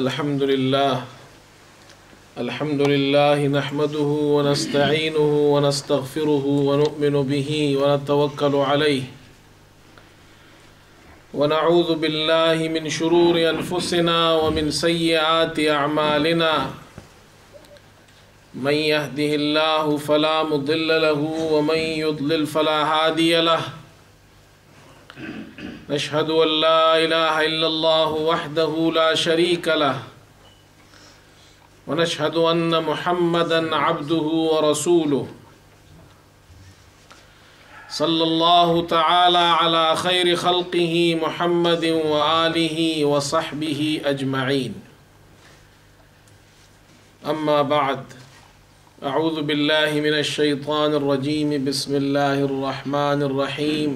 الحمد لله نحمده ونستعينه ونستغفره ونؤمن به ونتوكل عليه ونعوذ بالله من شرور أنفسنا ومن سيئات أعمالنا من يهده الله فلا مضل له ومن يضلل فلا هادي له نشهد أن لا إله إلا الله وحده لا شريك له ونشهد أن محمدا عبده ورسوله صلى الله تعالى على خير خلقه محمد وآله وصحبه أجمعين أما بعد أعوذ بالله من الشيطان الرجيم بسم الله الرحمن الرحيم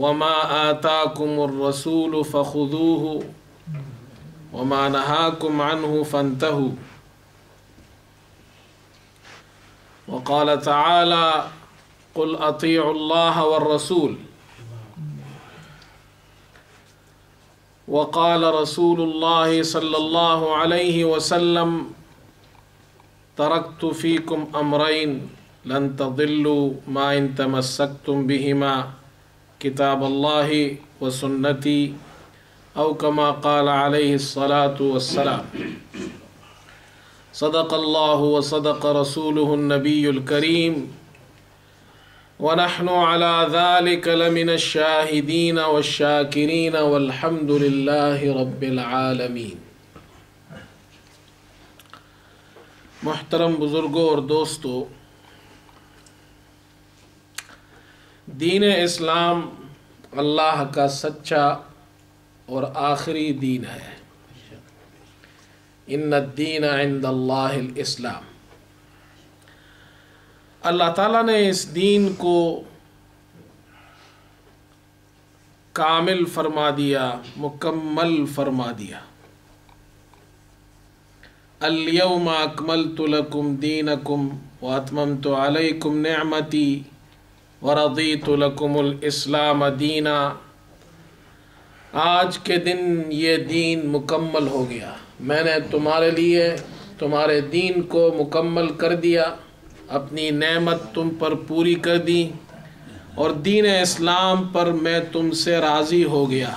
وما آتاكم الرسول فخذوه وما نهاكم عنه فانتهوا وقال تعالى قل أطيعوا الله والرسول وقال رسول الله صلى الله عليه وسلم تركت فيكم أمرين لن تضلوا ما إن تمسكتم بهما کتاب اللہ و سنتی او کما قال علیہ الصلاة والسلام صدق اللہ و صدق رسولہ النبی الکریم ونحن على ذلك لمن الشاہدین والشاکرین والحمد للہ رب العالمین۔ محترم بزرگوں اور دوستو، دین اسلام اللہ کا سچا اور آخری دین ہے۔ ان الدین عند اللہ الاسلام۔ اللہ تعالیٰ نے اس دین کو کامل فرما دیا، مکمل فرما دیا۔ الیوم اکملت لکم دینکم واتممت علیکم نعمتی وَرَضِيتُ لَكُمُ الْإِسْلَامَ دِينًا۔ آج کے دن یہ دین مکمل ہو گیا، میں نے تمہارے لیے تمہارے دین کو مکمل کر دیا، اپنی نعمت تم پر پوری کر دی اور دین اسلام پر میں تم سے راضی ہو گیا۔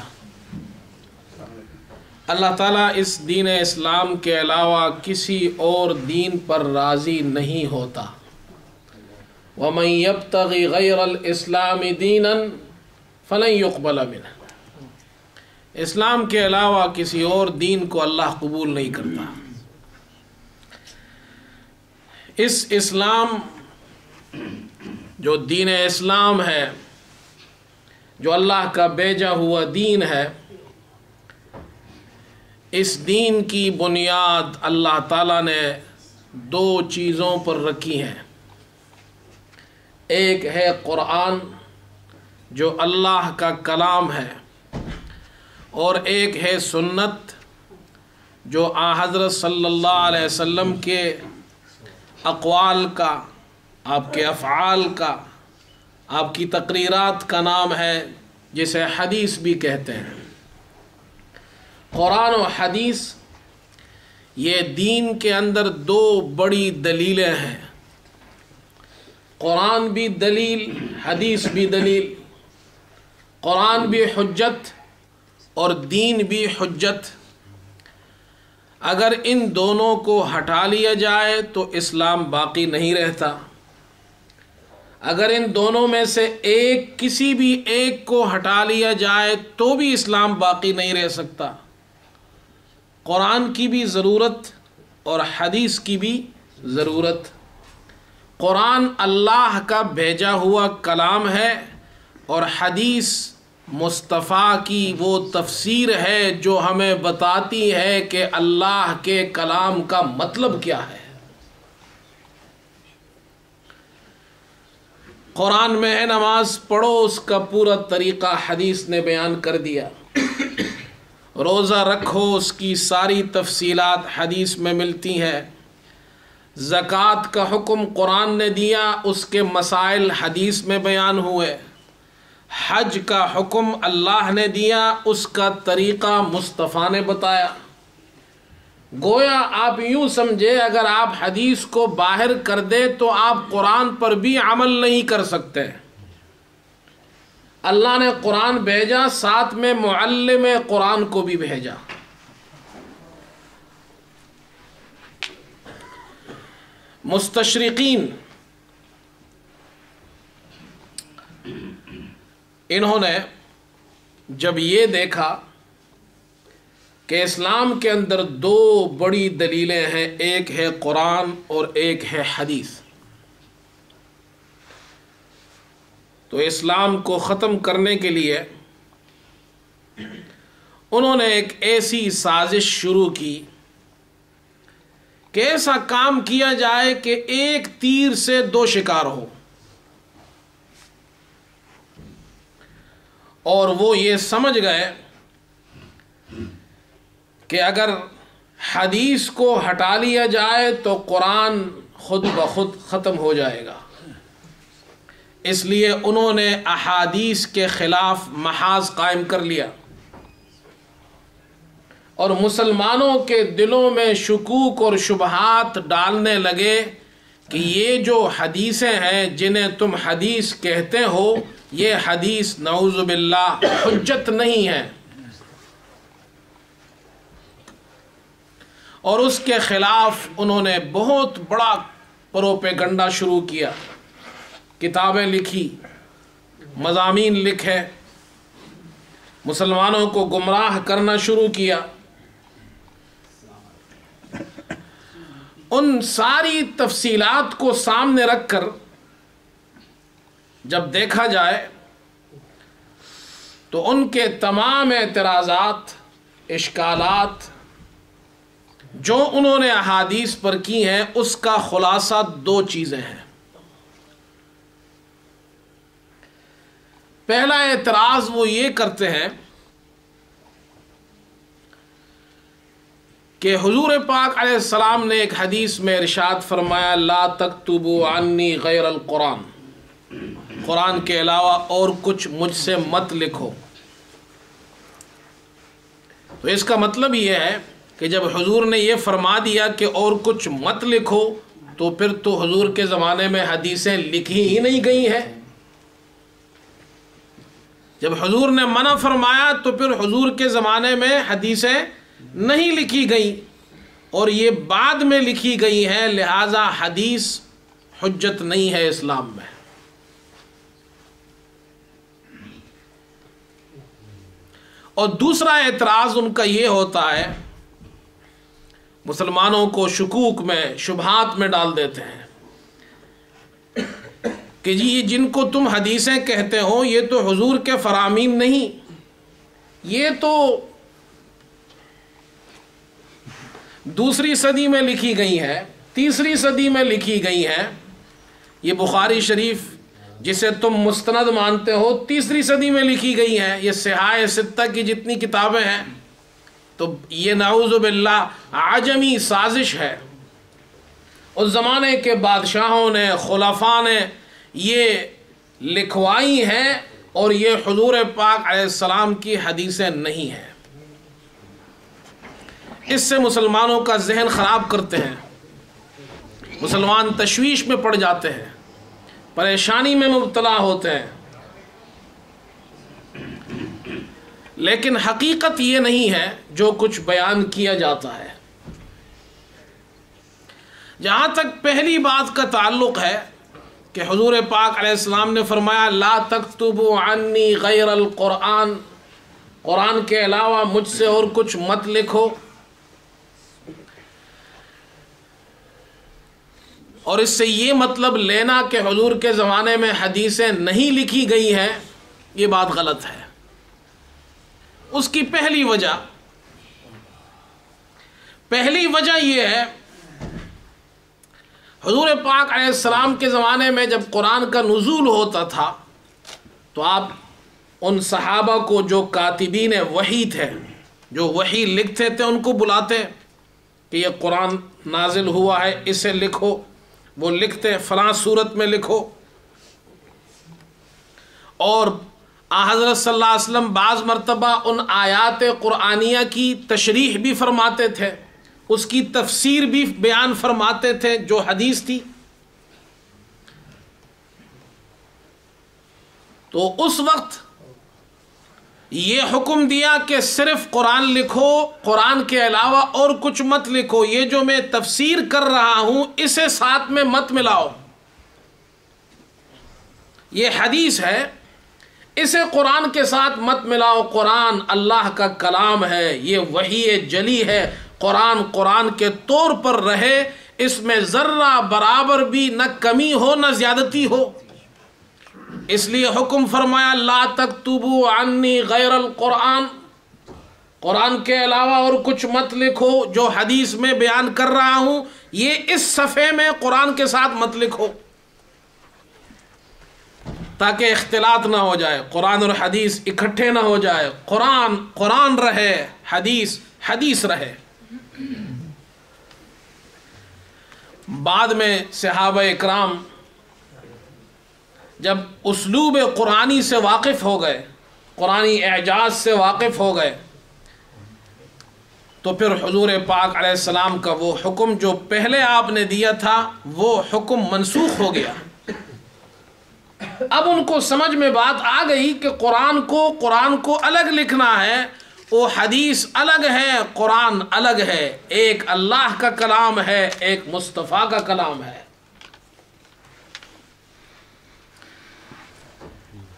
اللہ تعالیٰ اس دین اسلام کے علاوہ کسی اور دین پر راضی نہیں ہوتا۔ وَمَن يَبْتَغِ غَيْرَ الْإِسْلَامِ دِينًا فَلَن يُقْبَلَ مِنْهُ۔ اسلام کے علاوہ کسی اور دین کو اللہ قبول نہیں کرتا۔ اس اسلام جو دین اسلام ہے، جو اللہ کا بھیجا ہوا دین ہے، اس دین کی بنیاد اللہ تعالیٰ نے دو چیزوں پر رکھی ہیں۔ ایک ہے قرآن جو اللہ کا کلام ہے، اور ایک ہے سنت جو حضرت صلی اللہ علیہ وسلم کے اقوال کا، آپ کے افعال کا، آپ کی تقریرات کا نام ہے، جسے حدیث بھی کہتے ہیں۔ قرآن و حدیث یہ دین کے اندر دو بڑی دلیلیں ہیں۔ قرآن بھی دلیل، حدیث بھی دلیل۔ قرآن بھی حجت اور دین بھی حجت۔ اگر ان دونوں کو ہٹا لیا جائے تو اسلام باقی نہیں رہتا۔ اگر ان دونوں میں سے کسی بھی ایک کو ہٹا لیا جائے تو بھی اسلام باقی نہیں رہ سکتا۔ قرآن کی بھی ضرورت اور حدیث کی بھی ضرورت۔ قرآن اللہ کا بھیجا ہوا کلام ہے اور حدیث مصطفیٰ کی وہ تفسیر ہے جو ہمیں بتاتی ہے کہ اللہ کے کلام کا مطلب کیا ہے۔ قرآن میں ہے نماز پڑھو، اس کا پورا طریقہ حدیث نے بیان کر دیا۔ روزہ رکھو، اس کی ساری تفصیلات حدیث میں ملتی ہیں۔ زکوٰۃ کا حکم قرآن نے دیا، اس کے مسائل حدیث میں بیان ہوئے۔ حج کا حکم اللہ نے دیا، اس کا طریقہ مصطفیٰ نے بتایا۔ گویا آپ یوں سمجھے اگر آپ حدیث کو باہر کر دے تو آپ قرآن پر بھی عمل نہیں کر سکتے۔ اللہ نے قرآن بھیجا، ساتھ میں معلم قرآن کو بھی بھیجا۔ مستشرقین انہوں نے جب یہ دیکھا کہ اسلام کے اندر دو بڑی دلیلیں ہیں، ایک ہے قرآن اور ایک ہے حدیث، تو اسلام کو ختم کرنے کے لیے انہوں نے ایک ایسی سازش شروع کی کہ ایسا کام کیا جائے کہ ایک تیر سے دو شکار ہو، اور وہ یہ سمجھ گئے کہ اگر حدیث کو ہٹا لیا جائے تو قرآن خود بخود ختم ہو جائے گا، اس لیے انہوں نے احادیث کے خلاف محاذ قائم کر لیا اور مسلمانوں کے دلوں میں شکوک اور شبہات ڈالنے لگے کہ یہ جو حدیثیں ہیں جنہیں تم حدیث کہتے ہو، یہ حدیث نعوذ باللہ حجت نہیں ہے، اور اس کے خلاف انہوں نے بہت بڑا پروپیگنڈا شروع کیا، کتابیں لکھی، مضامین لکھے، مسلمانوں کو گمراہ کرنا شروع کیا۔ ان ساری تفصیلات کو سامنے رکھ کر جب دیکھا جائے تو ان کے تمام اعتراضات، اشکالات جو انہوں نے احادیث پر کی ہیں، اس کا خلاصہ دو چیزیں ہیں۔ پہلا اعتراض وہ یہ کرتے ہیں کہ حضور پاک علیہ السلام نے ایک حدیث میں ارشاد فرمایا، لا تکتبوا عنی غیر القرآن، قرآن کے علاوہ اور کچھ مجھ سے مت لکھو۔ تو اس کا مطلب یہ ہے کہ جب حضور نے یہ فرما دیا کہ اور کچھ مت لکھو، تو پھر تو حضور کے زمانے میں حدیثیں لکھی ہی نہیں گئی ہیں۔ جب حضور نے منع فرمایا تو پھر حضور کے زمانے میں حدیثیں نہیں لکھی گئی، اور یہ بعد میں لکھی گئی ہیں، لہذا حدیث حجت نہیں ہے اسلام میں۔ اور دوسرا اعتراض ان کا یہ ہوتا ہے، مسلمانوں کو شکوک میں، شبہات میں ڈال دیتے ہیں کہ جی یہ جن کو تم حدیثیں کہتے ہو یہ تو حضور کے فرامین نہیں، یہ تو دوسری صدی میں لکھی گئی ہے، تیسری صدی میں لکھی گئی ہے۔ یہ بخاری شریف جسے تم مستند مانتے ہو تیسری صدی میں لکھی گئی ہے، یہ صحاح ستہ کی جتنی کتابیں ہیں، تو یہ نعوذ باللہ عجمی سازش ہے۔ اس زمانے کے بادشاہوں نے، خلفاء نے یہ لکھوائی ہیں، اور یہ حضور پاک علیہ السلام کی حدیثیں نہیں ہیں۔ اس سے مسلمانوں کا ذہن خراب کرتے ہیں، مسلمان تشویش میں پڑ جاتے ہیں، پریشانی میں مبتلا ہوتے ہیں، لیکن حقیقت یہ نہیں ہے جو کچھ بیان کیا جاتا ہے۔ جہاں تک پہلی بات کا تعلق ہے کہ حضور پاک علیہ السلام نے فرمایا لا تکتبوا عنی غیر القرآن، قرآن کے علاوہ مجھ سے اور کچھ مت لکھو، اور اس سے یہ مطلب لینا کہ حضور کے زمانے میں حدیثیں نہیں لکھی گئی ہیں، یہ بات غلط ہے۔ اس کی پہلی وجہ یہ ہے، حضور پاک علیہ السلام کے زمانے میں جب قرآن کا نزول ہوتا تھا تو آپ ان صحابہ کو جو کاتبین وحی تھے، جو وحی لکھتے تھے، ان کو بلاتے کہ یہ قرآن نازل ہوا ہے، اسے لکھو۔ وہ لکھتے فلاں صورت میں لکھو، اور حضرت صلی اللہ علیہ وسلم بعض مرتبہ ان آیات قرآنیہ کی تشریح بھی فرماتے تھے، اس کی تفسیر بھی بیان فرماتے تھے جو حدیث تھی۔ تو اس وقت یہ حکم دیا کہ صرف قرآن لکھو، قرآن کے علاوہ اور کچھ مت لکھو، یہ جو میں تفسیر کر رہا ہوں اسے ساتھ میں مت ملاؤ، یہ حدیث ہے اسے قرآن کے ساتھ مت ملاؤ، قرآن اللہ کا کلام ہے، یہ وحی جلی ہے، قرآن قرآن کے طور پر رہے، اس میں ذرہ برابر بھی نہ کمی ہو نہ زیادتی ہو۔ اس لیے حکم فرمایا لا تکتبوا عنی غیر القرآن، قرآن کے علاوہ اور کچھ مت لکھو، جو حدیث میں بیان کر رہا ہوں یہ اس صفحے میں قرآن کے ساتھ مت لکھو، تاکہ اختلاط نہ ہو جائے، قرآن اور حدیث اکٹھے نہ ہو جائے، قرآن قرآن رہے، حدیث حدیث رہے۔ بعد میں صحابہ اکرام جب اسلوب قرآنی سے واقف ہو گئے، قرآنی اعجاز سے واقف ہو گئے، تو پھر حضور پاک علیہ السلام کا وہ حکم جو پہلے آپ نے دیا تھا وہ حکم منسوخ ہو گیا۔ اب ان کو سمجھ میں بات آ گئی کہ قرآن کو الگ لکھنا ہے، وہ حدیث الگ ہے، قرآن الگ ہے، ایک اللہ کا کلام ہے، ایک مصطفیٰ کا کلام ہے۔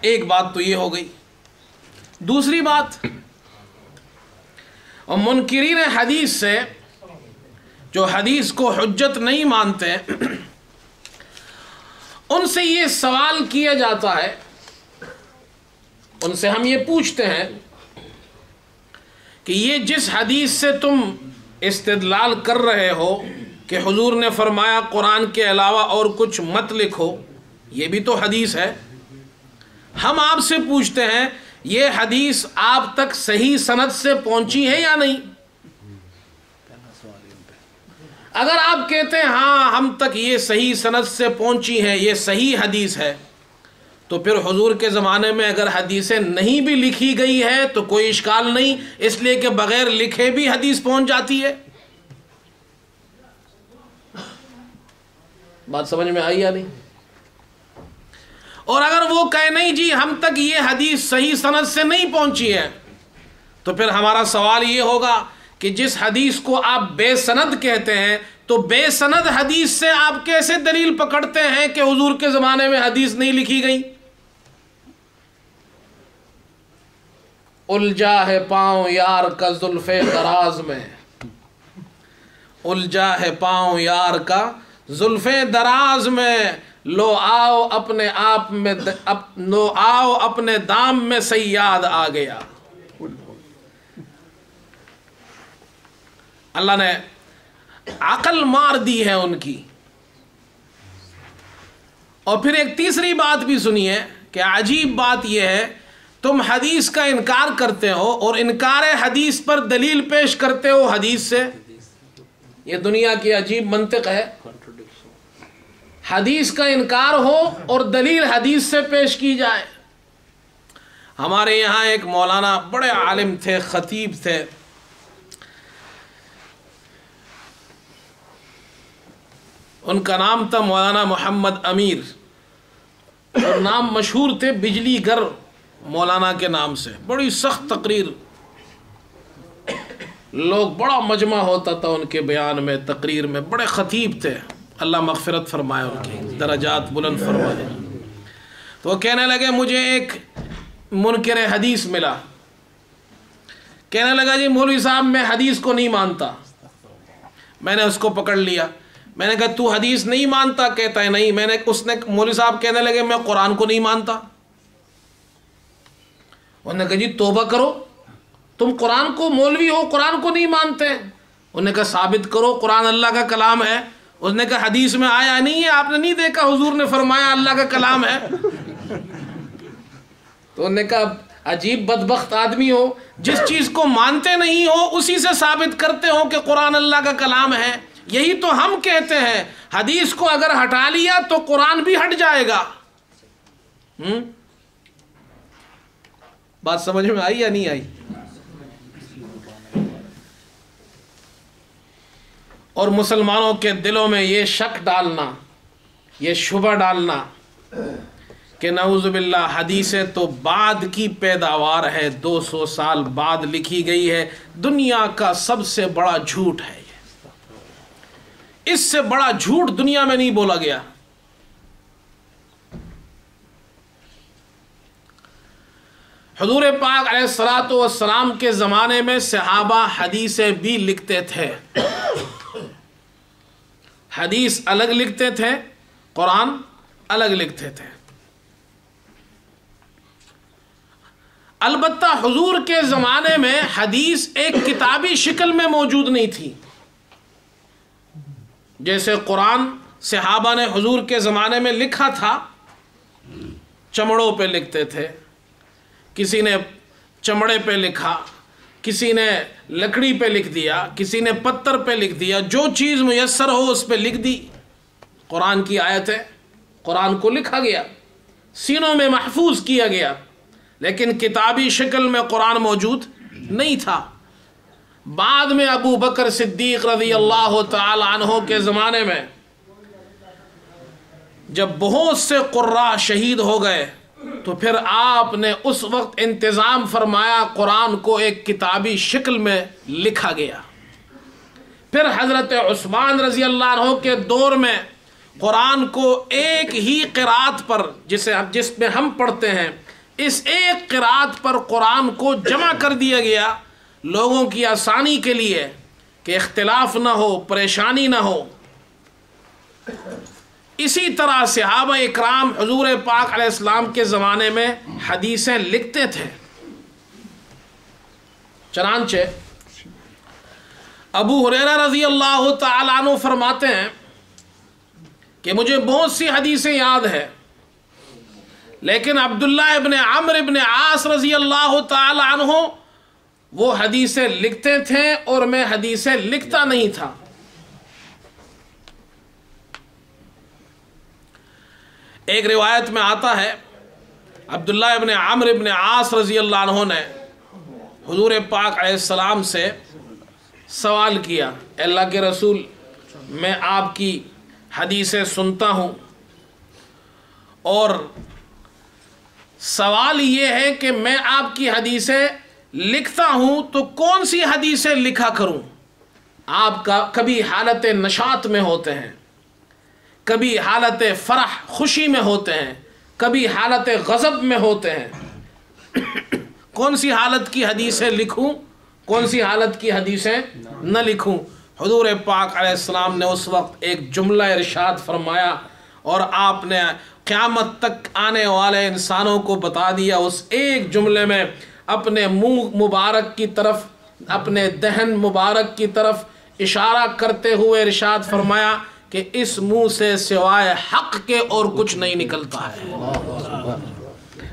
ایک بات تو یہ ہو گئی۔ دوسری بات، منکرین حدیث سے جو حدیث کو حجت نہیں مانتے، ان سے یہ سوال کیا جاتا ہے، ان سے ہم یہ پوچھتے ہیں کہ یہ جس حدیث سے تم استدلال کر رہے ہو کہ حضور نے فرمایا قرآن کے علاوہ اور کچھ مت لکھو، یہ بھی تو حدیث ہے۔ ہم آپ سے پوچھتے ہیں یہ حدیث آپ تک صحیح سند سے پہنچی ہے یا نہیں؟ اگر آپ کہتے ہیں ہاں ہم تک یہ صحیح سند سے پہنچی ہے، یہ صحیح حدیث ہے، تو پھر حضور کے زمانے میں اگر حدیثیں نہیں بھی لکھی گئی ہے تو کوئی اشکال نہیں، اس لیے کہ بغیر لکھے بھی حدیث پہنچ جاتی ہے۔ بات سمجھ میں آئی یا نہیں؟ اور اگر وہ کہے نہیں جی ہم تک یہ حدیث صحیح سند سے نہیں پہنچی ہے، تو پھر ہمارا سوال یہ ہوگا کہ جس حدیث کو آپ بے سند کہتے ہیں، تو بے سند حدیث سے آپ کیسے دلیل پکڑتے ہیں کہ حضور کے زمانے میں حدیث نہیں لکھی گئی؟ الجھا ہے پاؤں یار کا زلف دراز میں، الجھا ہے پاؤں یار کا زلف دراز میں، لو آؤ اپنے آپ میں لو آؤ اپنے دام میں صیاد آ گیا۔ اللہ نے عقل مار دی ہے ان کی۔ اور پھر ایک تیسری بات بھی سنیے کہ عجیب بات یہ ہے، تم حدیث کا انکار کرتے ہو اور انکار حدیث پر دلیل پیش کرتے ہو حدیث سے۔ یہ دنیا کی عجیب منطق ہے، حدیث کا انکار ہو اور دلیل حدیث سے پیش کی جائے۔ ہمارے یہاں ایک مولانا بڑے عالم تھے، خطیب تھے، ان کا نام تھا مولانا محمد امیر، اور نام مشہور تھے بجلی گر مولانا کے نام سے۔ بڑی سخت تقریر، لوگ بڑا مجمع ہوتا تھا ان کے بیان میں، تقریر میں، بڑے خطیب تھے، اللہ مغفرت فرمائے، ان کی درجات بلند فرمائے۔ تو وہ کہنے لگے مجھے ایک منکر حدیث ملا، کہنے لگا جی مولوی صاحب میں حدیث کو نہیں مانتا۔ میں نے اس کو پکڑ لیا، میں نے کہا تو حدیث نہیں مانتا؟ کہتا ہے نہیں۔ اس نے مولوی صاحب کہنے لگے میں قرآن کو نہیں مانتا۔ انہوں نے کہا جی توبہ کرو، تم قرآن کو مولوی ہو قرآن کو نہیں مانتے۔ انہوں نے کہا ثابت کرو، قرآن اللہ کا کلام ہے۔ اس نے کہا حدیث میں آیا نہیں ہے، آپ نے نہیں دیکھا حضور نے فرمایا اللہ کا کلام ہے؟ تو انہوں نے کہا عجیب بدبخت آدمی ہو، جس چیز کو مانتے نہیں ہو اسی سے ثابت کرتے ہو کہ قرآن اللہ کا کلام ہے۔ یہی تو ہم کہتے ہیں، حدیث کو اگر ہٹا لیا تو قرآن بھی ہٹ جائے گا۔ بات سمجھ میں آئی یا نہیں آئی؟ اور مسلمانوں کے دلوں میں یہ شک ڈالنا، یہ شبہ ڈالنا کہ نعوذ باللہ حدیثیں تو بعد کی پیداوار ہے، 200 سال بعد لکھی گئی ہے، دنیا کا سب سے بڑا جھوٹ ہے یہ، اس سے بڑا جھوٹ دنیا میں نہیں بولا گیا۔ حضور پاک علیہ الصلوۃ والسلام کے زمانے میں صحابہ حدیثیں بھی لکھتے تھے، حدیث الگ لکھتے تھے، قرآن الگ لکھتے تھے۔ البتہ حضور کے زمانے میں حدیث ایک کتابی شکل میں موجود نہیں تھی، جیسے قرآن صحابہ نے حضور کے زمانے میں لکھا تھا، چمڑوں پہ لکھتے تھے، کسی نے چمڑے پہ لکھا، کسی نے لکڑی پہ لکھ دیا، کسی نے پتھر پہ لکھ دیا، جو چیز میسر ہو اس پہ لکھ دی۔ قرآن کی آیت ہے، قرآن کو لکھا گیا، سینوں میں محفوظ کیا گیا، لیکن کتابی شکل میں قرآن موجود نہیں تھا۔ بعد میں ابو بکر صدیق رضی اللہ تعالی عنہ کے زمانے میں جب بہت سے قراء شہید ہو گئے تو پھر آپ نے اس وقت انتظام فرمایا، قرآن کو ایک کتابی شکل میں لکھا گیا۔ پھر حضرت عثمان رضی اللہ عنہ کے دور میں قرآن کو ایک ہی قرات پر، جس میں ہم پڑھتے ہیں، اس ایک قرات پر قرآن کو جمع کر دیا گیا، لوگوں کی آسانی کے لیے کہ اختلاف نہ ہو، پریشانی نہ ہو۔ اسی طرح صحابہ اکرام حضور پاک علیہ السلام کے زمانے میں حدیثیں لکھتے تھے۔ چنانچہ ابو ہریرہ رضی اللہ تعالی عنہ فرماتے ہیں کہ مجھے بہت سی حدیثیں یاد ہیں، لیکن عبداللہ ابن عمرو ابن عاص رضی اللہ تعالی عنہ وہ حدیثیں لکھتے تھے اور میں حدیثیں لکھتا نہیں تھا۔ ایک روایت میں آتا ہے عبداللہ ابن عمرو ابن عاص رضی اللہ عنہ نے حضور پاک علیہ السلام سے سوال کیا، اے اللہ کے رسول، میں آپ کی حدیثیں سنتا ہوں اور سوال یہ ہے کہ میں آپ کی حدیثیں لکھتا ہوں تو کون سی حدیثیں لکھا کروں؟ آپ کا کبھی حالت نشاط میں ہوتے ہیں، کبھی حالت فرح خوشی میں ہوتے ہیں، کبھی حالت غضب میں ہوتے ہیں، کون سی حالت کی حدیثیں لکھوں، کون سی حالت کی حدیثیں نہ لکھوں؟ حضور پاک علیہ السلام نے اس وقت ایک جملہ ارشاد فرمایا اور آپ نے قیامت تک آنے والے انسانوں کو بتا دیا۔ اس ایک جملے میں اپنے منہ مبارک کی طرف، اپنے دہن مبارک کی طرف اشارہ کرتے ہوئے ارشاد فرمایا کہ اس منہ سے سوائے حق کے اور کچھ نہیں نکلتا ہے،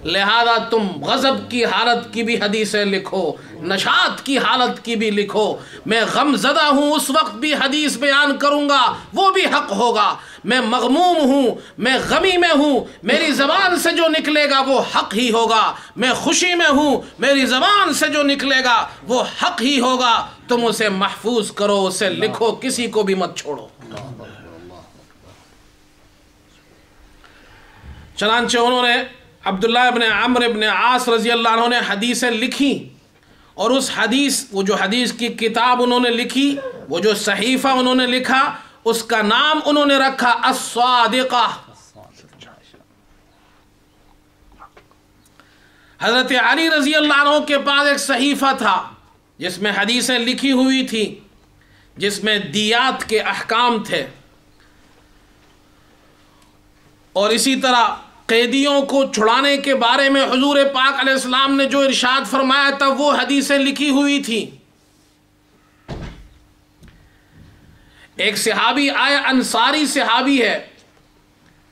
لہذا تم غضب کی حالت کی بھی حدیثیں لکھو، نشاط کی حالت کی بھی لکھو، میں غم زدہ ہوں اس وقت بھی حدیث بیان کروں گا، وہ بھی حق ہوگا، میں مغموم ہوں، میں غمی میں ہوں، میری زبان سے جو نکلے گا وہ حق ہی ہوگا، میں خوشی میں ہوں، میری زبان سے جو نکلے گا وہ حق ہی ہوگا، تم اسے محفوظ کرو، اسے لکھو، کسی کو بھی مت چھوڑو۔ چنانچہ انہوں نے عبداللہ ابن عمرو ابن عاص رضی اللہ عنہ نے حدیثیں لکھی، اور اس حدیث، وہ جو حدیث کی کتاب انہوں نے لکھی، وہ جو صحیفہ انہوں نے لکھا، اس کا نام انہوں نے رکھا الصادقہ۔ حضرت علی رضی اللہ عنہ کے پاس ایک صحیفہ تھا جس میں حدیثیں لکھی ہوئی تھی، جس میں دیات کے احکام تھے، اور اسی طرح قیدیوں کو چھڑانے کے بارے میں حضور پاک علیہ السلام نے جو ارشاد فرمایا تھا وہ حدیثیں لکھی ہوئی تھی۔ ایک صحابی آیا، انصاری صحابی ہے،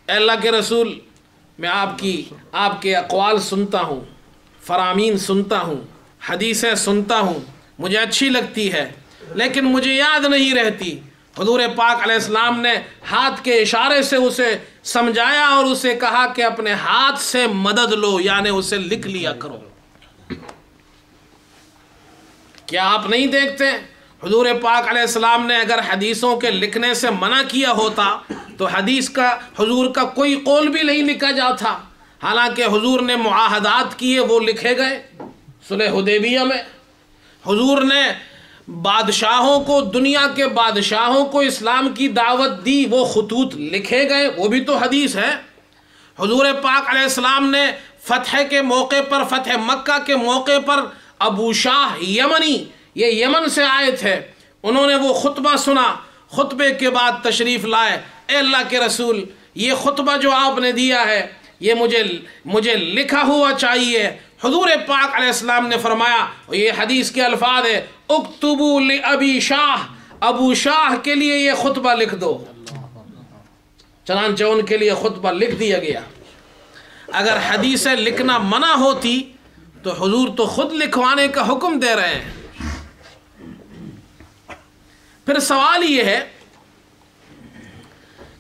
اے اللہ کے رسول، میں آپ کے اقوال سنتا ہوں، فرامین سنتا ہوں، حدیثیں سنتا ہوں، مجھے اچھی لگتی ہے، لیکن مجھے یاد نہیں رہتی۔ حضور پاک علیہ السلام نے ہاتھ کے اشارے سے اسے سمجھایا اور اسے کہا کہ اپنے ہاتھ سے مدد لو، یعنی اسے لکھ لیا کرو۔ کیا آپ نہیں دیکھتے حضور پاک علیہ السلام نے اگر حدیثوں کے لکھنے سے منع کیا ہوتا تو حدیث کا حضور کا کوئی قول بھی نہیں لکھا جاتا، حالانکہ حضور نے معاہدات کیے وہ لکھے گئے۔ صلح حدیبیہ میں حضور نے بادشاہوں کو، دنیا کے بادشاہوں کو اسلام کی دعوت دی، وہ خطوط لکھے گئے، وہ بھی تو حدیث ہے۔ حضور پاک علیہ السلام نے فتح کے موقع پر، فتح مکہ کے موقع پر ابو شاہ یمنی، یہ یمن سے آئے تھے، انہوں نے وہ خطبہ سنا، خطبے کے بعد تشریف لائے، اے اللہ کے رسول یہ خطبہ جو آپ نے دیا ہے یہ مجھے لکھا ہوا چاہیے۔ حضور پاک علیہ السلام نے فرمایا، یہ حدیث کے الفاظ ہے، اکتبوا لابی شاہ، ابو شاہ کے لیے یہ خطبہ لکھ دو۔ چنانچہ ان کے لیے خطبہ لکھ دیا گیا۔ اگر حدیثیں لکھنا منع ہوتی تو حضور تو خود لکھوانے کا حکم دے رہے ہیں۔ پھر سوال یہ ہے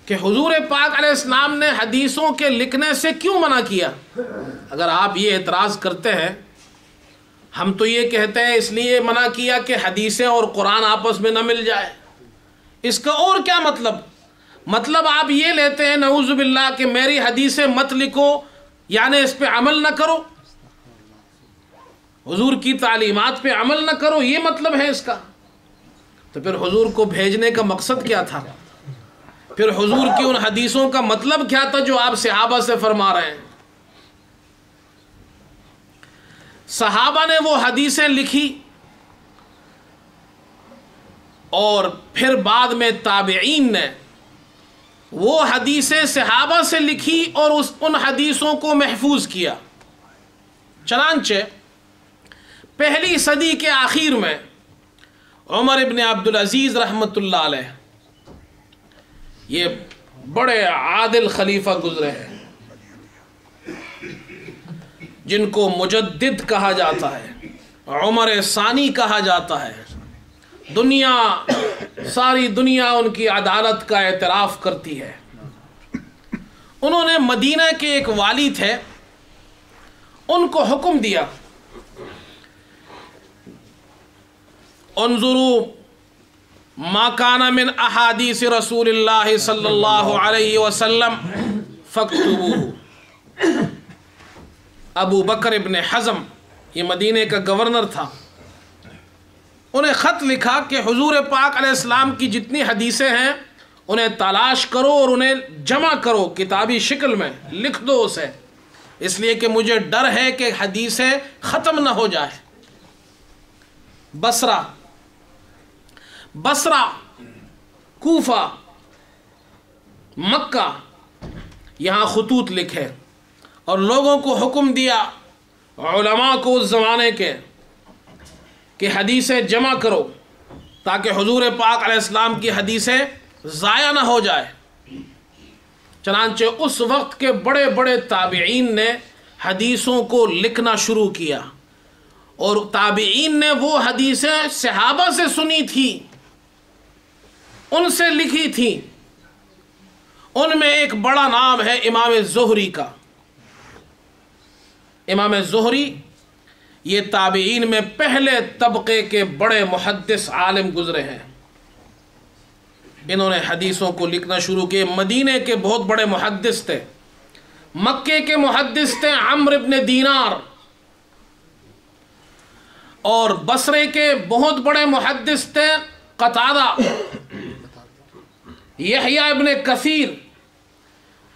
کہ حضور پاک علیہ السلام نے حدیثوں کے لکھنے سے کیوں منع کیا؟ اگر آپ یہ اعتراض کرتے ہیں، ہم تو یہ کہتے ہیں اس لیے منع کیا کہ حدیثیں اور قرآن آپس میں نہ مل جائے۔ اس کا اور کیا مطلب آپ یہ لیتے ہیں نعوذ باللہ کہ میری حدیثیں مت لکھو، یعنی اس پہ عمل نہ کرو، حضور کی تعلیمات پہ عمل نہ کرو، یہ مطلب ہے اس کا؟ تو پھر حضور کو بھیجنے کا مقصد کیا تھا؟ پھر حضور کی ان حدیثوں کا مطلب کیا تھا جو آپ صحابہ سے فرما رہے ہیں؟ صحابہ نے وہ حدیثیں لکھی اور پھر بعد میں تابعین نے وہ حدیثیں صحابہ سے لکھی اور ان حدیثوں کو محفوظ کیا۔ چنانچہ پہلی صدی کے آخر میں عمر ابن عبدالعزیز رحمۃ اللہ علیہ، یہ بڑے عادل خلیفہ گزرے ہیں جن کو مجدد کہا جاتا ہے، عمر ثانی کہا جاتا ہے، ساری دنیا ان کی عدالت کا اعتراف کرتی ہے۔ انہوں نے مدینہ کے ایک والی تھے، ان کو حکم دیا، انظروا ما کان من احادیث رسول اللہ صلی اللہ علیہ وسلم فاکتبوہ۔ ابو بکر ابن حزم، یہ مدینے کا گورنر تھا، انہیں خط لکھا کہ حضور پاک علیہ السلام کی جتنی حدیثیں ہیں انہیں تلاش کرو اور انہیں جمع کرو، کتابی شکل میں لکھ دو اسے، اس لیے کہ مجھے ڈر ہے کہ حدیثیں ختم نہ ہو جائے۔ بصرہ، کوفہ، مکہ، یہاں خطوط لکھے اور لوگوں کو حکم دیا، علماء کو اس زمانے کے، کہ حدیثیں جمع کرو تاکہ حضور پاک علیہ السلام کی حدیثیں ضائع نہ ہو جائے۔ چنانچہ اس وقت کے بڑے بڑے تابعین نے حدیثوں کو لکھنا شروع کیا، اور تابعین نے وہ حدیثیں صحابہ سے سنی تھی، ان سے لکھی تھی۔ ان میں ایک بڑا نام ہے امام زہری کا۔ امام زہری یہ تابعین میں پہلے طبقے کے بڑے محدث عالم گزرے ہیں، انہوں نے حدیثوں کو لکھنا شروع کیے۔ مدینے کے بہت بڑے محدث تھے، مکے کے محدث تھے عمرو ابن دینار، اور بصرے کے بہت بڑے محدث تھے قتادہ، یحییٰ ابن کثیر۔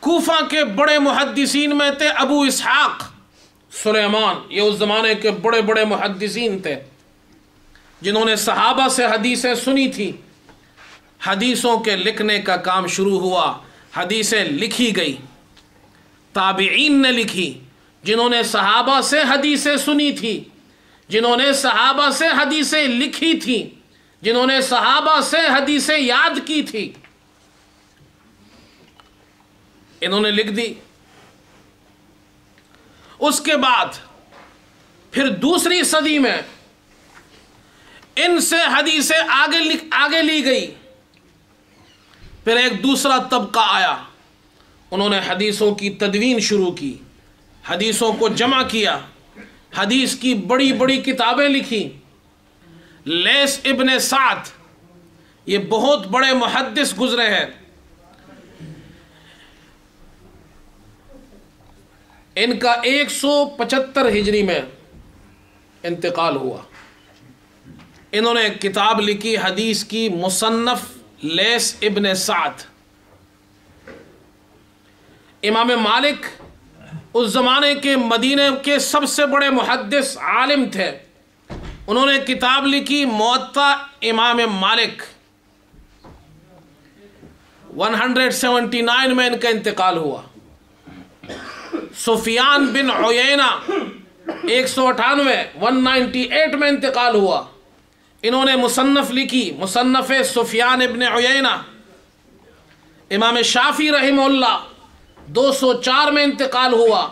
کوفہ کے بڑے محدثین میں تھے ابو اسحاق سلیمان، یہ اس زمانے کے بڑے بڑے محدثین تھے جنہوں نے صحابہ سے حدیثیں سنی تھی۔ حدیثوں کے لکھنے کا کام شروع ہوا، حدیثیں لکھی گئی، تابعین نے لکھی، جنہوں نے صحابہ سے حدیثیں سنی تھی، جنہوں نے صحابہ سے حدیثیں لکھی تھی، جنہوں نے صحابہ سے حدیثیں یاد کی تھی، انہوں نے لکھ دی۔ اس کے بعد پھر دوسری صدی میں ان سے حدیثیں آگے لی گئی۔ پھر ایک دوسرا طبقہ آیا، انہوں نے حدیثوں کی تدوین شروع کی، حدیثوں کو جمع کیا، حدیث کی بڑی بڑی کتابیں لکھی۔ لیث ابن سعد، یہ بہت بڑے محدث گزرے ہیں. ان کا 175 ہجری میں انتقال ہوا. انہوں نے کتاب لکھی حدیث کی، مصنف لیث ابن سعد. امام مالک اس زمانے کے مدینے کے سب سے بڑے محدث عالم تھے. انہوں نے کتاب لکھی موطا امام مالک. 179 میں ان کا انتقال ہوا. سفیان بن عیینہ 198 میں انتقال ہوا. انہوں نے مصنف لکھی، مصنف سفیان ابن عیینہ. امام شافعی رحمہ اللہ 204 میں انتقال ہوا.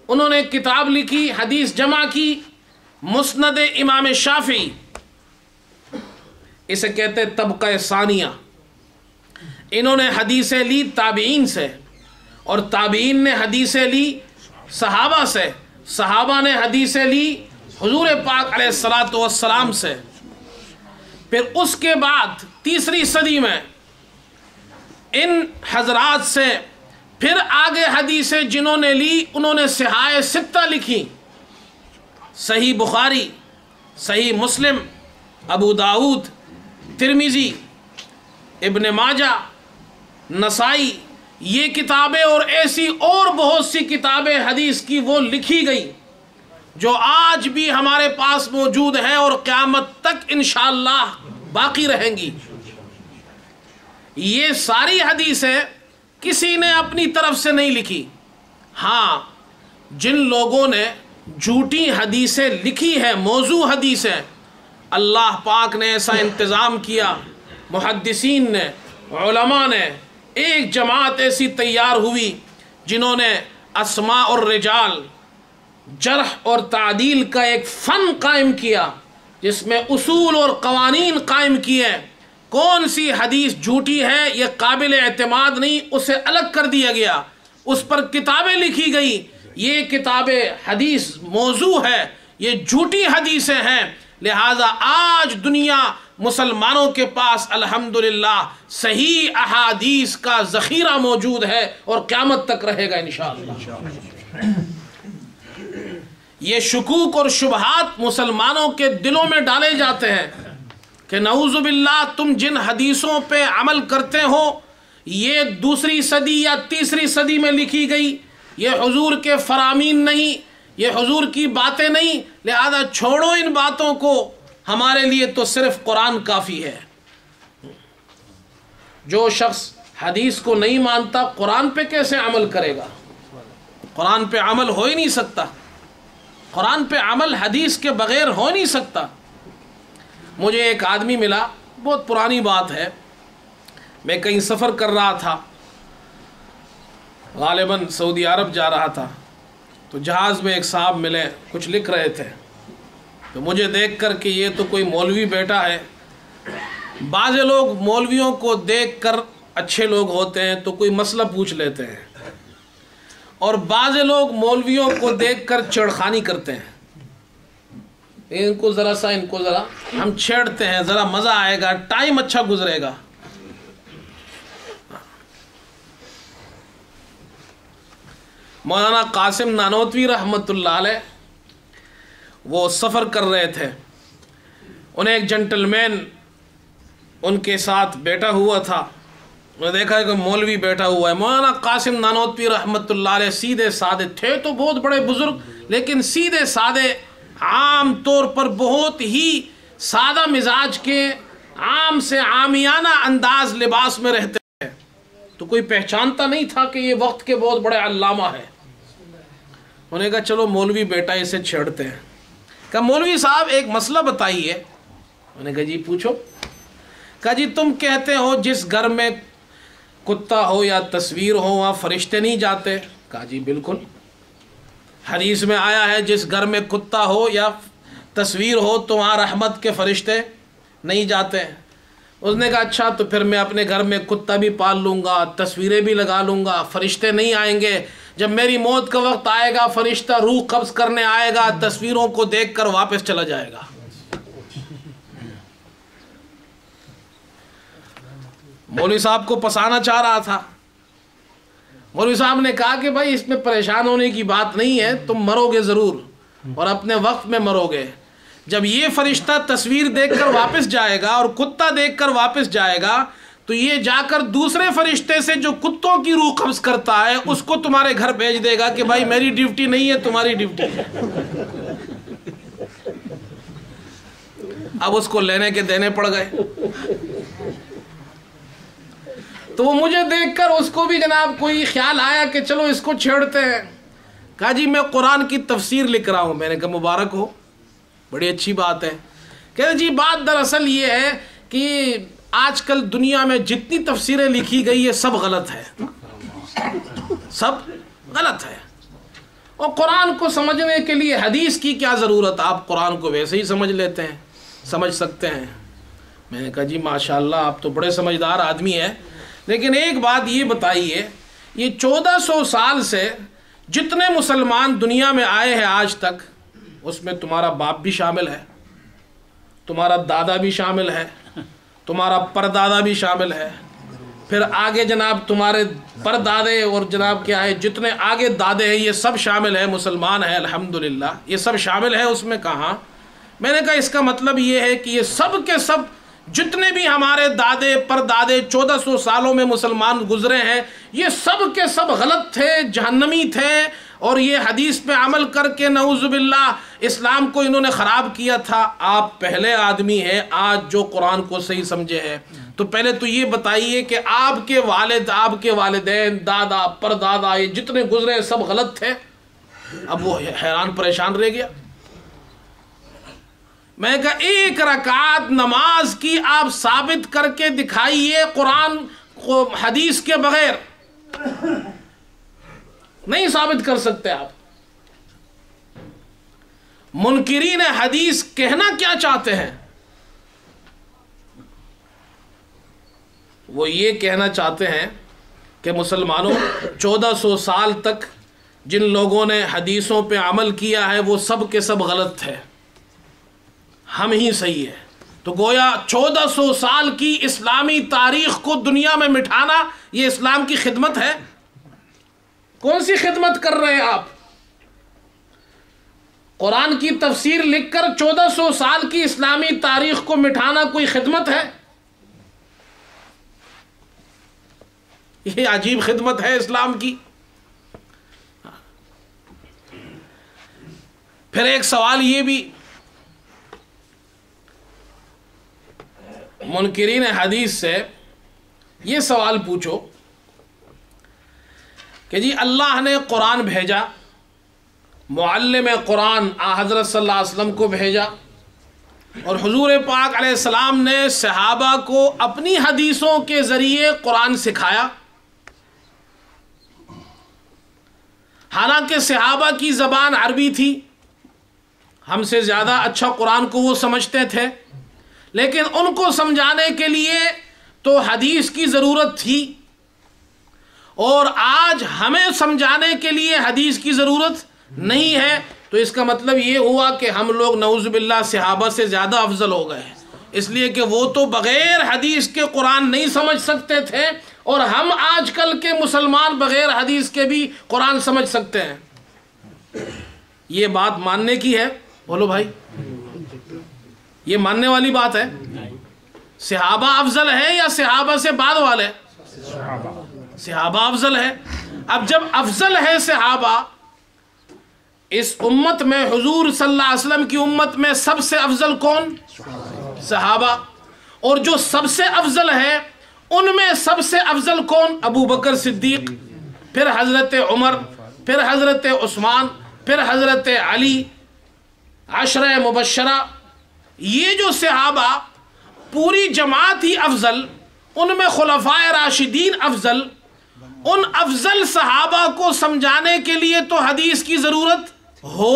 انہوں نے کتاب لکھی، حدیث جمع کی، مسند امام شافعی. اسے کہتے طبقہ ثانیہ. انہوں نے حدیثیں لی تابعین سے، اور تابعین نے حدیثیں لی صحابہ سے، صحابہ نے حدیثیں لی حضور پاک علیہ الصلاۃ والسلام سے. پھر اس کے بعد تیسری صدی میں ان حضرات سے پھر آگے حدیثیں جنہوں نے لی، انہوں نے صحاح ستہ لکھی: صحیح بخاری، صحیح مسلم، ابو داؤد، ترمذی، ابن ماجہ، نسائی. یہ کتابیں اور ایسی اور بہت سی کتابیں حدیث کی وہ لکھی گئی جو آج بھی ہمارے پاس موجود ہیں اور قیامت تک انشاءاللہ باقی رہیں گی. یہ ساری حدیثیں کسی نے اپنی طرف سے نہیں لکھی. ہاں، جن لوگوں نے جھوٹی حدیثیں لکھی ہیں، موضوع حدیثیں، اللہ پاک نے ایسا انتظام کیا، محدثین نے، علماء نے، ایک جماعت ایسی تیار ہوئی جنہوں نے اسماء اور رجال، جرح اور تعدیل کا ایک فن قائم کیا، جس میں اصول اور قوانین قائم کیے. کون سی حدیث جھوٹی ہے، یہ قابل اعتماد نہیں، اسے الگ کر دیا گیا، اس پر کتابیں لکھی گئی. یہ کتابیں حدیث موضوع ہے، یہ جھوٹی حدیثیں ہیں. لہذا آج دنیا مسلمانوں کے پاس الحمدللہ صحیح احادیث کا ذخیرہ موجود ہے اور قیامت تک رہے گا انشاءاللہ. یہ شکوک اور شبہات مسلمانوں کے دلوں میں ڈالے جاتے ہیں کہ نعوذ باللہ تم جن حدیثوں پہ عمل کرتے ہو یہ دوسری صدی یا تیسری صدی میں لکھی گئی، یہ حضور کے فرامین نہیں، یہ حضور کی باتیں نہیں، لہذا چھوڑو ان باتوں کو، ہمارے لیے تو صرف قرآن کافی ہے. جو شخص حدیث کو نہیں مانتا قرآن پہ کیسے عمل کرے گا؟ قرآن پہ عمل ہو ہی نہیں سکتا. قرآن پہ عمل حدیث کے بغیر ہو نہیں سکتا. مجھے ایک آدمی ملا، بہت پرانی بات ہے، میں کہیں سفر کر رہا تھا، غالباً سعودی عرب جا رہا تھا، تو جہاز میں ایک صاحب ملے، کچھ لکھ رہے تھے، تو مجھے دیکھ کر کہ یہ تو کوئی مولوی بیٹا ہے. بعض لوگ مولویوں کو دیکھ کر اچھے لوگ ہوتے ہیں تو کوئی مسئلہ پوچھ لیتے ہیں، اور بعض لوگ مولویوں کو دیکھ کر چھیڑخانی کرتے ہیں. ان کو ذرا سا، ان کو ذرا ہم چھیڑتے ہیں، ذرا مزہ آئے گا، ٹائم اچھا گزرے گا. مولانا قاسم نانوتوی رحمۃ اللہ علیہ وہ سفر کر رہے تھے، انہیں ایک جنٹلمین ان کے ساتھ بیٹھا ہوا تھا. انہوں نے دیکھا کہ مولوی بیٹھا ہوا ہے. مولانا قاسم نانوتوی رحمۃ اللہ علیہ سیدھے سادے تھے تو بہت بڑے بزرگ، لیکن سیدھے سادے، عام طور پر بہت ہی سادہ مزاج کے، عام سے عامیانہ انداز لباس میں رہتے ہیں، تو کوئی پہچانتا نہیں تھا کہ یہ وقت کے بہت بڑے علامہ ہیں. انہوں نے کہا چلو مولوی بیٹا اسے چھیڑتے ہیں. کہا مولوی صاحب ایک مسئلہ بتائیے. انہوں نے کہا جی پوچھو. کہا جی تم کہتے ہو جس گھر میں کتا ہو یا تصویر ہو وہاں فرشتے نہیں جاتے. کہا جی بالکل، حدیث میں آیا ہے جس گھر میں کتا ہو یا تصویر ہو تو وہاں رحمت کے فرشتے نہیں جاتے. اس نے کہا اچھا تو پھر میں اپنے گھر میں کتا بھی پال لوں گا، تصویریں بھی لگا لوں گا، فرشتے نہیں آئیں گے. جب میری موت کا وقت آئے گا فرشتہ روح قبض کرنے آئے گا، تصویروں کو دیکھ کر واپس چلا جائے گا. مولوی صاحب کو پسانا چاہ رہا تھا. مولوی صاحب نے کہا کہ بھائی اس میں پریشان ہونے کی بات نہیں ہے, تم مرو گے ضرور اور اپنے وقت میں مرو گے. جب یہ فرشتہ تصویر دیکھ کر واپس جائے گا اور کتا دیکھ کر واپس جائے گا تو یہ جا کر دوسرے فرشتے سے جو کتوں کی روح قبض کرتا ہے اس کو تمہارے گھر بھیج دے گا کہ بھائی میری ڈیوٹی نہیں ہے, تمہاری ڈیوٹی ہے. اب اس کو لینے کے دینے پڑ گئے. تو وہ مجھے دیکھ کر اس کو بھی جناب کوئی خیال آیا کہ چلو اس کو چھیڑتے ہیں. کہا جی میں قرآن کی تفسیر لکھ رہا ہوں. میں نے کہا مبارک ہو, بڑی اچھی بات ہے. کہتے جی بات دراصل یہ ہے کہ آج کل دنیا میں جتنی تفسیریں لکھی گئی ہے سب غلط ہے, سب غلط ہے, اور قرآن کو سمجھنے کے لیے حدیث کی کیا ضرورت, آپ قرآن کو ویسے ہی سمجھ لیتے ہیں, سمجھ سکتے ہیں. میں نے کہا جی ماشاءاللہ آپ تو بڑے سمجھدار آدمی ہیں, لیکن ایک بات یہ بتائیے, یہ 1400 سال سے جتنے مسلمان دنیا میں آئے ہیں آج تک, اس میں تمہارا باپ بھی شامل ہے, تمہارا دادا بھی شامل ہے, تمہارا پردادا بھی شامل ہے, پھر آگے جناب تمہارے پردادے اور جناب کیا ہے جتنے آگے دادے ہیں یہ سب شامل ہے, مسلمان ہیں الحمدللہ, یہ سب شامل ہے اس میں. کہاں؟ میں نے کہا اس کا مطلب یہ ہے کہ یہ سب کے سب جتنے بھی ہمارے دادے پردادے 1400 سالوں میں مسلمان گزرے ہیں یہ سب کے سب غلط تھے, جہنمی تھے, اور یہ حدیث پہ عمل کر کے نعوذ باللہ اسلام کو انہوں نے خراب کیا تھا. آپ پہلے آدمی ہیں آج جو قرآن کو صحیح سمجھے ہیں. تو پہلے تو یہ بتائیے کہ آپ کے والد, آپ کے والدین, دادا پردادا یہ جتنے گزرے سب غلط تھے. اب وہ حیران پریشان رہ گیا. میں کہا ایک رکعت نماز کی آپ ثابت کر کے دکھائیے قرآن کو حدیث کے بغیر. نہیں ثابت کر سکتے آپ. منکرین حدیث کہنا کیا چاہتے ہیں؟ وہ یہ کہنا چاہتے ہیں کہ مسلمانوں 1400 سال تک جن لوگوں نے حدیثوں پہ عمل کیا ہے وہ سب کے سب غلط تھے, ہم ہی صحیح ہے. تو گویا 1400 سال کی اسلامی تاریخ کو دنیا میں مٹھانا یہ اسلام کی خدمت ہے. کون سی خدمت کر رہے ہیں آپ؟ قرآن کی تفسیر لکھ کر 1400 سال کی اسلامی تاریخ کو مٹھانا کوئی خدمت ہے؟ یہ عجیب خدمت ہے اسلام کی. پھر ایک سوال یہ بھی, منکرین حدیث سے یہ سوال پوچھو کہ جی اللہ نے قرآن بھیجا, معلم قرآن حضرت صلی اللہ علیہ وسلم کو بھیجا, اور حضور پاک علیہ السلام نے صحابہ کو اپنی حدیثوں کے ذریعے قرآن سکھایا. حالانکہ صحابہ کی زبان عربی تھی, ہم سے زیادہ اچھا قرآن کو وہ سمجھتے تھے, لیکن ان کو سمجھانے کے لیے تو حدیث کی ضرورت تھی, اور آج ہمیں سمجھانے کے لیے حدیث کی ضرورت نہیں ہے. تو اس کا مطلب یہ ہوا کہ ہم لوگ نعوذ باللہ صحابہ سے زیادہ افضل ہو گئے, اس لیے کہ وہ تو بغیر حدیث کے قرآن نہیں سمجھ سکتے تھے, اور ہم آج کل کے مسلمان بغیر حدیث کے بھی قرآن سمجھ سکتے ہیں. یہ بات ماننے کی ہے؟ بولو بھائی, یہ ماننے والی بات ہے؟ صحابہ افضل ہے یا صحابہ سے بعد والے؟ صحابہ افضل ہے. اب جب افضل ہے صحابہ, اس امت میں حضور صلی اللہ علیہ وسلم کی امت میں سب سے افضل کون؟ صحابہ. اور جو سب سے افضل ہے ان میں سب سے افضل کون؟ ابو بکر صدیق, پھر حضرت عمر, پھر حضرت عثمان, پھر حضرت علی, عشرہ مبشرہ. یہ جو صحابہ پوری جماعت ہی افضل, ان میں خلفائے راشدین افضل. ان افضل صحابہ کو سمجھانے کے لیے تو حدیث کی ضرورت ہو.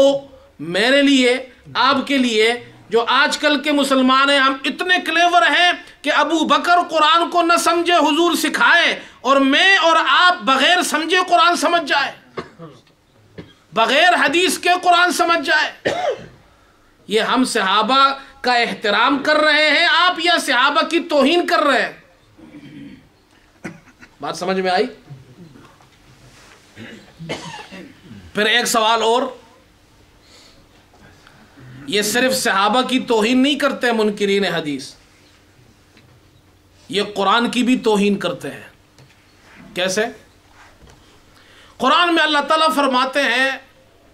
میرے لیے, آپ کے لیے جو آج کل کے مسلمان ہیں, ہم اتنے کلیور ہیں کہ ابو بکر قرآن کو نہ سمجھے حضور سکھائے, اور میں اور آپ بغیر سمجھے قرآن سمجھ جائے, بغیر حدیث کے قرآن سمجھ جائے. یہ ہم صحابہ کا احترام کر رہے ہیں آپ, یا صحابہ کی توہین کر رہے ہیں؟ بات سمجھ میں آئی؟ پھر ایک سوال اور، یہ صرف صحابہ کی توہین نہیں کرتے منکرین حدیث، یہ قرآن کی بھی توہین کرتے ہیں۔ کیسے؟ قرآن میں اللہ تعالیٰ فرماتے ہیں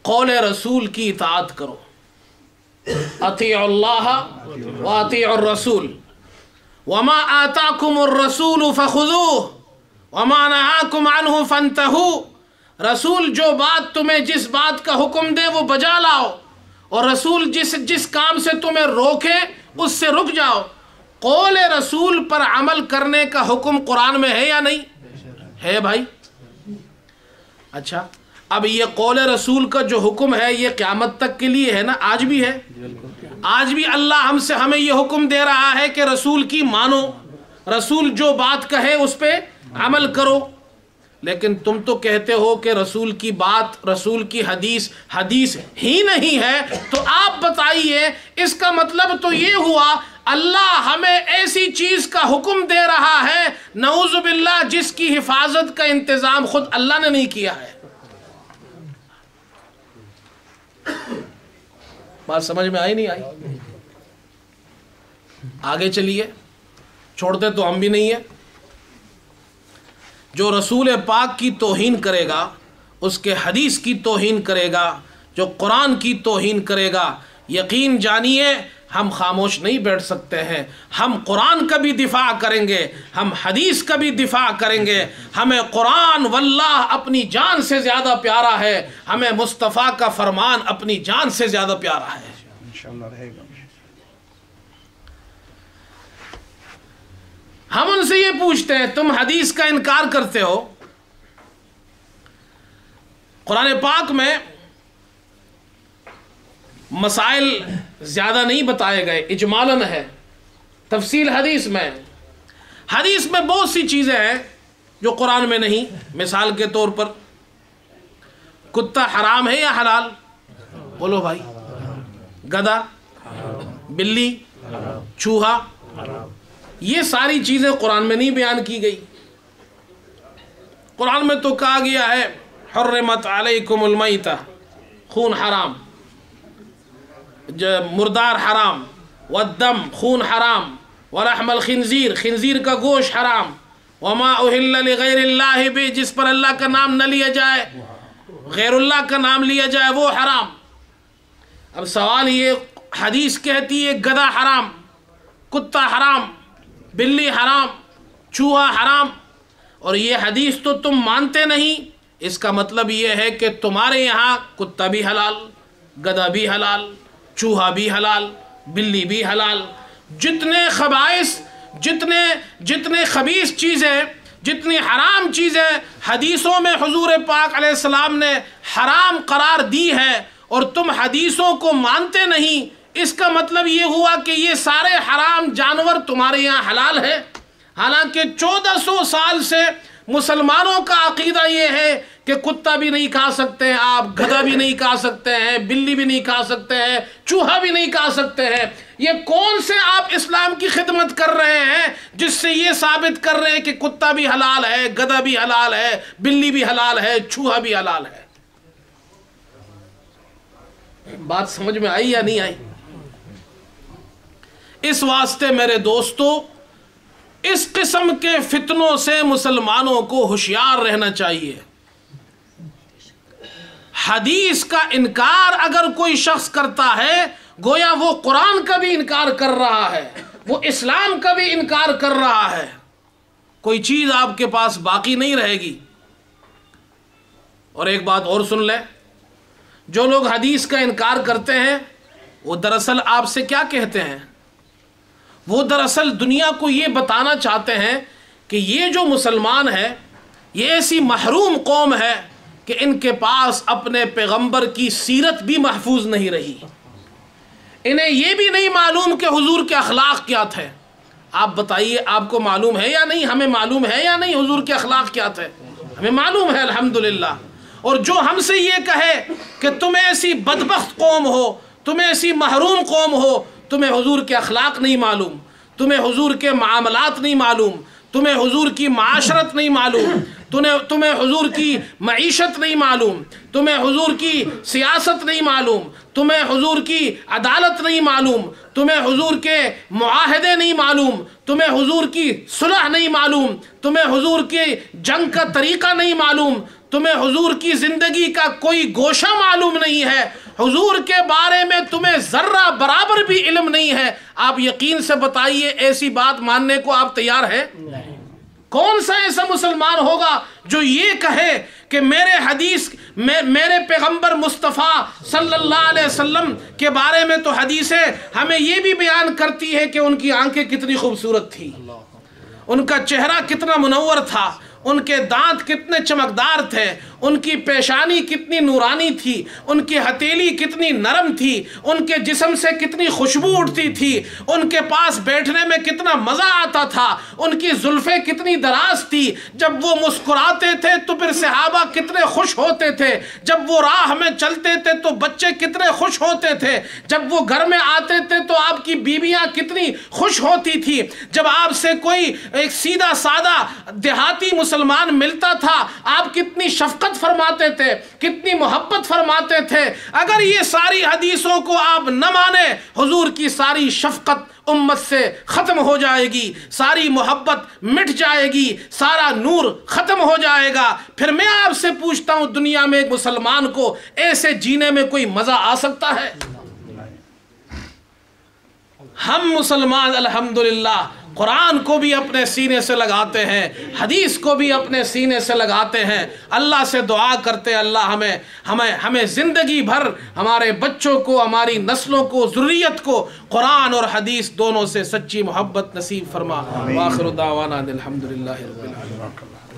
قول رسول کی اطاعت کرو، اطیعوا اللہ واطیعوا الرسول وما آتاکم الرسول فخذوه وما نہاکم عنہ فانتہوا، رسول جو بات تمہیں جس بات کا حکم دے وہ بجا لاؤ، اور رسول جس کام سے تمہیں روکے اس سے رک جاؤ۔ قول رسول پر عمل کرنے کا حکم قرآن میں ہے یا نہیں ہے بھائی؟ اچھا، اب یہ قول رسول کا جو حکم ہے یہ قیامت تک کے لیے ہے نا؟ آج بھی ہے، آج بھی اللہ ہمیں یہ حکم دے رہا ہے کہ رسول کی مانو، رسول جو بات کہے اس پہ عمل کرو۔ لیکن تم تو کہتے ہو کہ رسول کی بات، رسول کی حدیث ہی نہیں ہے، تو آپ بتائیے اس کا مطلب تو یہ ہوا اللہ ہمیں ایسی چیز کا حکم دے رہا ہے نعوذ باللہ جس کی حفاظت کا انتظام خود اللہ نے نہیں کیا ہے۔ بات سمجھ میں آئی نہیں آئی؟ آگے چلیے، چھوڑتے تو ہم بھی نہیں ہیں۔ جو رسول پاک کی توہین کرے گا، اس کے حدیث کی توہین کرے گا، جو قرآن کی توہین کرے گا، یقین جانیے ہم خاموش نہیں بیٹھ سکتے ہیں، ہم قرآن کا بھی دفاع کریں گے، ہم حدیث کا بھی دفاع کریں گے۔ ہمیں قرآن واللہ اپنی جان سے زیادہ پیارا ہے، ہمیں مصطفیٰ کا فرمان اپنی جان سے زیادہ پیارا ہے۔ انشاءاللہ رہے گا۔ ہم ان سے یہ پوچھتے ہیں تم حدیث کا انکار کرتے ہو، قرآن پاک میں مسائل زیادہ نہیں بتائے گئے، اجمالاً ہے، تفصیل حدیث میں بہت سی چیزیں ہیں جو قرآن میں نہیں۔ مثال کے طور پر کتا حرام ہے یا حلال؟ بولو بھائی۔ گدھا، بلی، چوہا، یہ ساری چیزیں قرآن میں نہیں بیان کی گئی۔ قرآن میں تو کہا گیا ہے حرمت علیکم المیتہ، خون حرام، مردار حرام، والدم، خون حرام، ولحم الخنزیر، خنزیر کا گوشت حرام، وما اہل لغیر اللہ بھی، جس پر اللہ کا نام نہ لیا جائے، غیر اللہ کا نام لیا جائے وہ حرام۔ اب سوال یہ، حدیث کہتی ہے گدھا حرام، کتا حرام، بلی حرام، چوہا حرام، اور یہ حدیث تو تم مانتے نہیں، اس کا مطلب یہ ہے کہ تمہارے یہاں کتا بھی حلال، گدھا بھی حلال، چوہا بھی حلال، بلی بھی حلال۔ جتنے خبائث، جتنے خبیث چیزیں، جتنی حرام چیزیں حدیثوں میں حضور پاک علیہ السلام نے حرام قرار دی ہے اور تم حدیثوں کو مانتے نہیں، اس کا مطلب یہ ہوا کہ یہ سارے حرام جانور تمہارے یہاں حلال ہے۔ حالانکہ 1400 سال سے مسلمانوں کا عقیدہ یہ ہے کہ کتا بھی نہیں کھا سکتے ہیں آپ، گدھا بھی نہیں کھا سکتے ہیں، بلی بھی نہیں کھا سکتے ہیں، چوہا بھی نہیں کھا سکتے ہیں۔ یہ کون سے آپ اسلام کی خدمت کر رہے ہیں جس سے یہ ثابت کر رہے ہیں کہ کتا بھی حلال ہے، گدھا بھی حلال ہے، بلی بھی حلال ہے، چوہا بھی حلال ہے؟ بات سمجھ میں آئی یا نہیں آئی؟ اس واسطے میرے دوستو، اس قسم کے فتنوں سے مسلمانوں کو ہوشیار رہنا چاہیے۔ حدیث کا انکار اگر کوئی شخص کرتا ہے گویا وہ قرآن کا بھی انکار کر رہا ہے، وہ اسلام کا بھی انکار کر رہا ہے، کوئی چیز آپ کے پاس باقی نہیں رہے گی۔ اور ایک بات اور سن لیں، جو لوگ حدیث کا انکار کرتے ہیں وہ دراصل آپ سے کیا کہتے ہیں؟ وہ دراصل دنیا کو یہ بتانا چاہتے ہیں کہ یہ جو مسلمان ہے یہ ایسی محروم قوم ہے کہ ان کے پاس اپنے پیغمبر کی سیرت بھی محفوظ نہیں رہی، انہیں یہ بھی نہیں معلوم کہ حضور کے اخلاق کیا تھے۔ آپ بتائیے، آپ کو معلوم ہے یا نہیں؟ ہمیں معلوم ہے یا نہیں حضور کے اخلاق کیا تھے؟ ہمیں معلوم ہے الحمدللہ۔ اور جو ہم سے یہ کہے کہ تم ایسی بدبخت قوم ہو، تم ایسی محروم قوم ہو، تمہیں حضور کے اخلاق نہیں معلوم، تمہیں حضور کے معاملات نہیں معلوم، تمہیں حضور کی معاشرت نہیں معلوم، تمہیں حضور کی معیشت نہیں معلوم، تمہیں حضور کی سیاست نہیں معلوم، تمہیں حضور کی عدالت نہیں معلوم، تمہیں حضور کے معاہدے نہیں معلوم، تمہیں حضور کی صلح نہیں معلوم، تمہیں حضور کے جنگ کا طریقہ نہیں معلوم، تمہیں حضور کی زندگی کا کوئی گوشہ معلوم نہیں ہے، حضور کے بارے میں تمہیں ذرہ برابر بھی علم نہیں ہے، آپ یقین سے بتائیے ایسی بات ماننے کو آپ تیار ہیں؟ کون سا ایسا مسلمان ہوگا جو یہ کہے کہ میرے پیغمبر مصطفیٰ صلی اللہ علیہ وسلم کے بارے میں تو حدیثیں ہمیں یہ بھی بیان کرتی ہے کہ ان کی آنکھیں کتنی خوبصورت تھی، ان کا چہرہ کتنا منور تھا، ان کے دانت کتنے چمکدار تھے، ان کی پیشانی کتنی نورانی تھی، ان کی ہتھیلی کتنی نرم تھی، ان کے جسم سے کتنی خوشبو اٹھتی تھی، ان کے پاس بیٹھنے میں کتنا مزہ آتا تھا، ان کی زلفیں کتنی دراز تھی، جب وہ مسکراتے تھے تو پھر صحابہ کتنے خوش ہوتے تھے، جب وہ راہ میں چلتے تھے تو بچے کتنے خوش ہوتے تھے، جب وہ گھر میں آتے تھے تو آپ کی بیویاں کتنی خوش ہوتی تھی، جب آپ سے کوئی ایک سیدھا سادہ دیہاتی مسلمان ملتا تھا آپ کتنی شفقت فرماتے تھے، کتنی محبت فرماتے تھے۔ اگر یہ ساری حدیثوں کو آپ نہ مانیں، حضور کی ساری شفقت امت سے ختم ہو جائے گی، ساری محبت مٹ جائے گی، سارا نور ختم ہو جائے گا۔ پھر میں آپ سے پوچھتا ہوں دنیا میں ایک مسلمان کو ایسے جینے میں کوئی مزہ آ سکتا ہے؟ ہم مسلمان الحمدللہ قرآن کو بھی اپنے سینے سے لگاتے ہیں، حدیث کو بھی اپنے سینے سے لگاتے ہیں، اللہ سے دعا کرتے اللہ ہمیں زندگی بھر ہمارے بچوں کو، ہماری نسلوں کو، ذریت کو قرآن اور حدیث دونوں سے سچی محبت نصیب فرما۔ وآخر دعوانا الحمدللہ رب العالمین۔